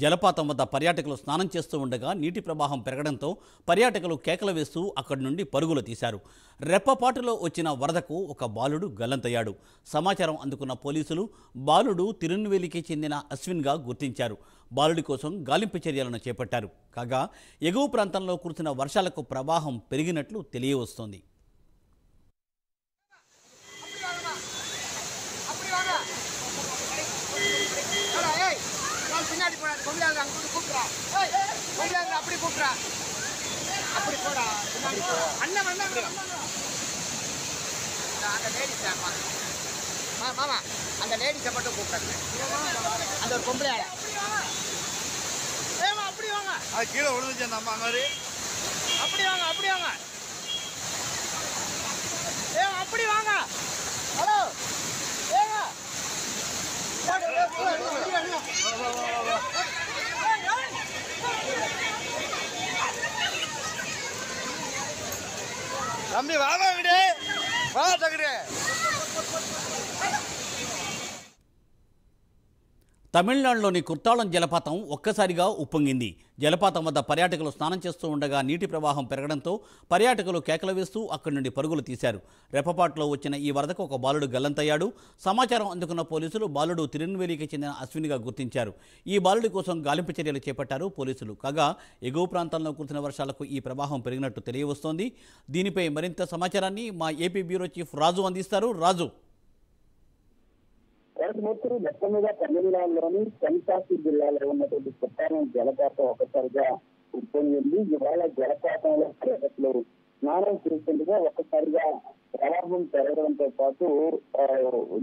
జలపాతం వద్ద పర్యాటకులు స్నానం చేస్తూ ఉండగా నీటి ప్రవాహం పెరగడంతో పర్యాటకులు కేకలు వేస్తూ అక్కడి నుండి పరుగులు తీశారు. రెప్పపాటులో వచ్చిన వరదకు ఒక బాలుడు గల్లంతయ్యాడు. సమాచారం అందుకున్న పోలీసులు బాలుడు తిరునెల్వేలికి చెందిన అశ్విన్గా గుర్తించారు. బాలుడి కోసం గాలింపు చర్యలను చేపట్టారు. కాగా ఎగువ ప్రాంతంలో కురిసిన వర్షాలకు ప్రవాహం పెరిగినట్లు తెలియవస్తోంది. பின்னாடி போறாரு கொள்ளையாளர் அங்க கூப்பிடுறா கொள்ளையாளர் அப்படி கூப்பிடுறா அப்படி போடா பின்னாடி அண்ணன் அண்ணன் அந்த லேடிஸ் மாமா அந்த லேடிஸை மட்டும் கூப்பிடுறாங்க அந்த ஒரு பொம்பளை ஆள ஏமா அப்படி வாங்க அது கீழே விழுந்துச்சு அந்த அம்மா மாதிரி அப்படி வாங்க ஏமா அப்படி வாங்க ஹலோ ஏங்க தம்பி வாடா விடு வா தகுடு. తమిళనాడులోని కుర్తాళం జలపాతం ఒక్కసారిగా ఉప్పొంగింది. జలపాతం వద్ద పర్యాటకులు స్నానం చేస్తూ ఉండగా నీటి ప్రవాహం పెరగడంతో పర్యాటకులు కేకలు వేస్తూ అక్కడి నుండి పరుగులు తీశారు. రెప్పపాటులో వచ్చిన ఈ వరదకు ఒక బాలుడు గల్లంతయ్యాడు. సమాచారం అందుకున్న పోలీసులు బాలుడు తిరునెల్వేలికి చెందిన అశ్వినిగా గుర్తించారు. ఈ బాలుడి కోసం గాలింపు చర్యలు చేపట్టారు పోలీసులు. కాగా ఎగువ ప్రాంతంలో కురిసిన వర్షాలకు ఈ ప్రవాహం పెరిగినట్టు తెలియవస్తోంది. దీనిపై మరింత సమాచారాన్ని మా ఏపీ బ్యూరో చీఫ్ రాజు అందిస్తారు. రాజు, మూర్తి మొత్తం మీద తమిళనాడులోని తెన్కాసి జిల్లాలో ఉన్నటువంటి కుట్టాలం జలపాతం ఒకసారిగా ఉప్పొంగింది. ఇవాళ జలపాతంలో పర్యాటకులు స్నానం చేస్తుండగా ఒక్కసారిగా ప్రవాహం పెరగడంతో పాటు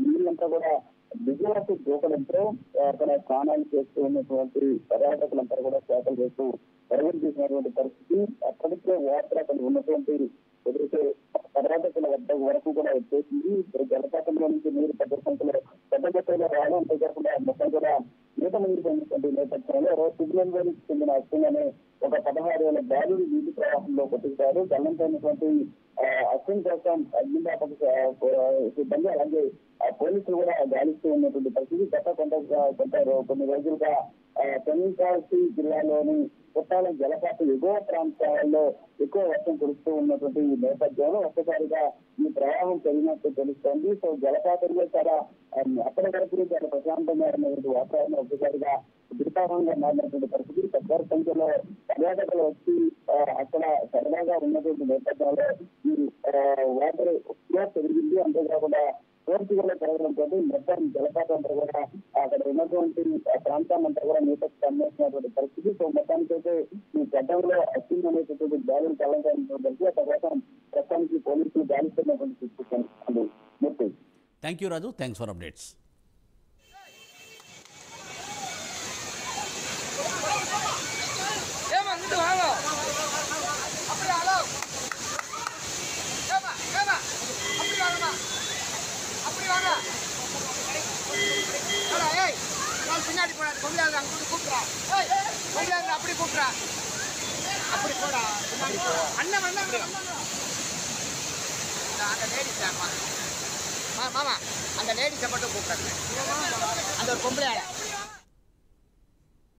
నీళ్ళంతా కూడా దిగువకు దూకడంతో అక్కడ స్నానాలు చేస్తూ ఉన్నటువంటి పర్యాటకులంతా కూడా కేకలు చేస్తూ పరుగులు తీసినటువంటి పరిస్థితి. అప్పటికే వాటర్ అక్కడ ఉన్నటువంటి ఎదురైతే పర్యాటకుల వరకు కూడా వచ్చేసింది. జలపాతంలో నుంచి నీరు పెద్ద సంఖ్యలో రావడం అంతేకాకుండా మొత్తం కూడా నీట మునిగిపోయినటువంటి నేపథ్యంలో తిరునెల్వేలికి చెందిన అశ్విన్ అనే ఒక 16 ఏళ్ల బాలుడు నీటి ప్రవాహంలో కొట్టుకుతాడు. గల్లంతైనటువంటి అశ్విన్ కోసం అగ్నిమాపక సిబ్బంది అలాగే పోలీసులు కూడా గాలిస్తూ ఉన్నటువంటి పరిస్థితి. గత కొన్ని రోజులుగా తెన్కాసి జిల్లాలోని కుట్టాలం జలపాతం ఎగువ ప్రాంతాల్లో ఎక్కువ వర్షం కురుస్తూ ఉన్నటువంటి ఈ నేపథ్యంలో ఒక్కసారిగా ఈ ప్రవాహం పెరిగినట్టు తెలుస్తోంది. సో జలపాతంలో చాలా అప్పటి వరకు చాలా ప్రశాంతంగా ఉన్నటువంటి వాతావరణం ఒక్కసారిగా దుర్భాగంగా మారినటువంటి పరిస్థితి. పెద్ద సంఖ్యలో పర్యాటకులు వచ్చి అక్కడ సరదాగా ఉన్నటువంటి నేపథ్యంలో ఈ వాటర్ పెరిగింది. అంతేకాకుండా పూర్తిగా పెరగడంతో మొత్తం జలపాతం అంతా కూడా అక్కడ ఉన్నటువంటి ప్రాంతాన్ని అంతా కూడా నీటకు సంబంధించినటువంటి పరిస్థితి. సో మొత్తానికైతే ఈ గడ్డంలో అశ్విన్ అనేటటువంటి బాలుడు కళ్ళంగా ఆ తర్వాత ప్రస్తుతానికి పోలీసులు గాలిస్తున్నటువంటి situation Murthy. Thank you Raju, thanks for updates. பின்னாடி போறாரு கொள்ளையாளர் அங்க கூப்பிடுறா கொள்ளையாளர் அப்படி கூப்பிடுறா அப்படி போடா பின்னாடி அண்ணன் அந்த லேடிஸ் மாமா அந்த லேடிஸை மட்டும் கூப்பிடுறாங்க அந்த ஒரு பொம்பளை ஆள